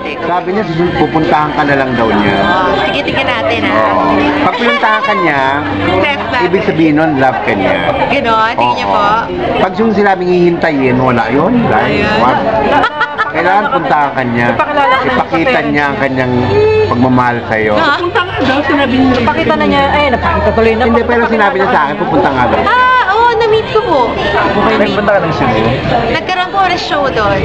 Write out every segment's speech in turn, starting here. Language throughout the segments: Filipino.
dati. Sabi niya, pupuntahan ka na lang daw niya. Sige, tingnan natin ha. Pag pinuntahan ka niya, ibig sabihin nun, love ka niya. Ganon, tingin niyo po. Pag yung sinabing hihintayin, wala yun. Wag. Kailangan puntahan ka niya. Ipakita niya ang kanyang pagmamahal sa'yo. Punta nga daw, sinabi niya. Napakita na niya, ay, napakita tuloy na. Hindi, pero sinabi niya sa akin, pupunta nga daw. Oo, na-meet ko po. Nagpunta ka ng Cebu? Nagkaroon po ng show doon.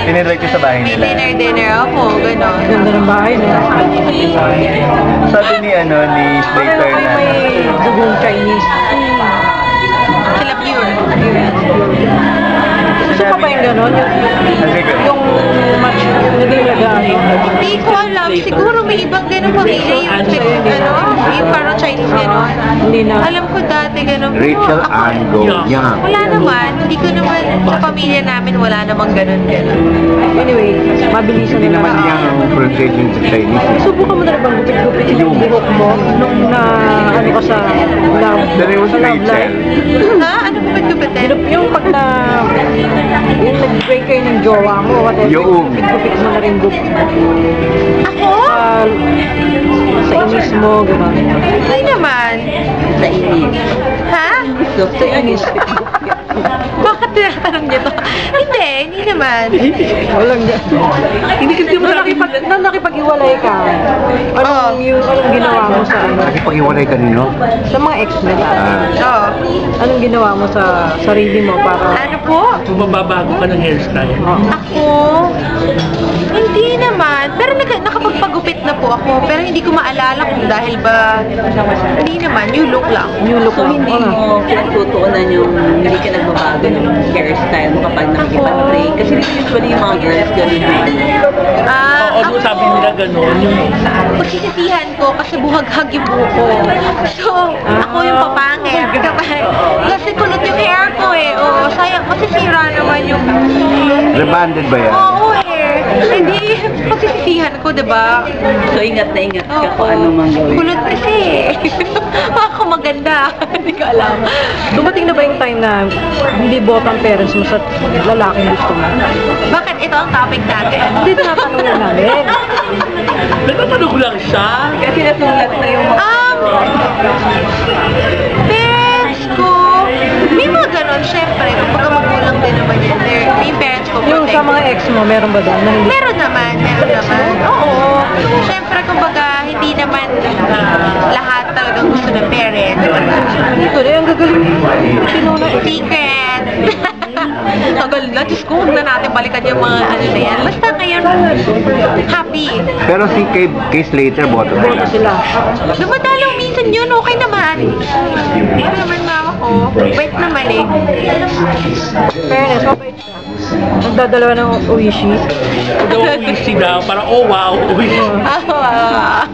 Tinirect ko sa bahay May nila. dinner ako, ganon. Ganda ng bahay, no? Sabi ni Slater Pareho kayo na may dugong Chinese. Sila pure. Gusto pa ba yung gano'n? Yung match, naging Hindi ko alam. Siguro may ibang ganun pamilya yung parang Chinese gano'n. Hindi na. Alam ko dati gano'n. Rachel Ann Goyang. Wala naman. Hindi ko naman, sa pamilya namin wala namang gano'n. Anyway, mabilisan Hindi na naman niya ang pronunciation sa Chinese. Subukan mo na rin bang gupit-gupit yung buhok mo nung na, ano ka sa love? Then it was Rachel. Ha? Ano ba pagkupitin? Yung pag na, yung nag-break kayo ng jowa mo, whatever, Yung. gupit mo na rin gupit. Ako? Sa inis mo, gano'n. Hindi naman. Sa inis. Ha? Sa inis. Bakit tinatanong niyo to? Hindi naman. Walang hindi kasi mo nakipag-iwalay ka. Anong ginawa mo sa ano? Nakipag-iwalay kanino? Sa mga ex nila. Oo. Anong ginawa mo sa sarili mo para Ano po? Mababago ka ng hairstyle. Ako? Hindi naman. Pero nakapagpagupit na po ako. Pero hindi ko maalala kung dahil ba... Hindi naman. New look lang. new look So, lang? hindi mo pinagtutuunan yung hindi ka nagbabago ng hairstyle mo kapag nakikipag-break? Kasi usually yung mga girls ganun na. Oo, sabi nila gano'n. Pagsisisihan ko kasi buhaghag yung buko. So, ako yung papangit. Kasi kulot yung hair ko eh. Oo, sayang. Masisira naman yung... Rebanded ba yan? Oo eh. Hindi, pagsisisihan ko, diba? So, ingat na ingat ka Oo. kung ano mang gawin. Kulot kasi eh. Ako maganda. Hindi ko alam. Dumating na ba yung time na hindi botang parents mo sa lalaking gusto mo? Bakit ito ang topic natin? Hindi tinatanong na namin. Nagpapanog lang siya. Kasi natulat na yung mga... Parents ko, may mga ganon, syempre, kapag magulang din naman yan. May parents ko Yung sa protect. mga ex mo, meron ba doon? Na hindi? Meron naman. Oo. Syempre, kumbaga, hindi naman lahat talagang gusto ng parents. Ito na, ang gagaling. Sino na? Secret. Tagal na. Diyos ko, huwag na natin balikan yung mga ano na yan. Basta ngayon, happy. Pero kay Slater, boto Boto sila. sila. Dumadalaw minsan yun, okay naman. Okay naman mama ko. Wait naman eh. Fairness, mabait siya. Nagdadalawa ng uwishi. Daw uwi daw. Parang, oh wow, uwi. Ah,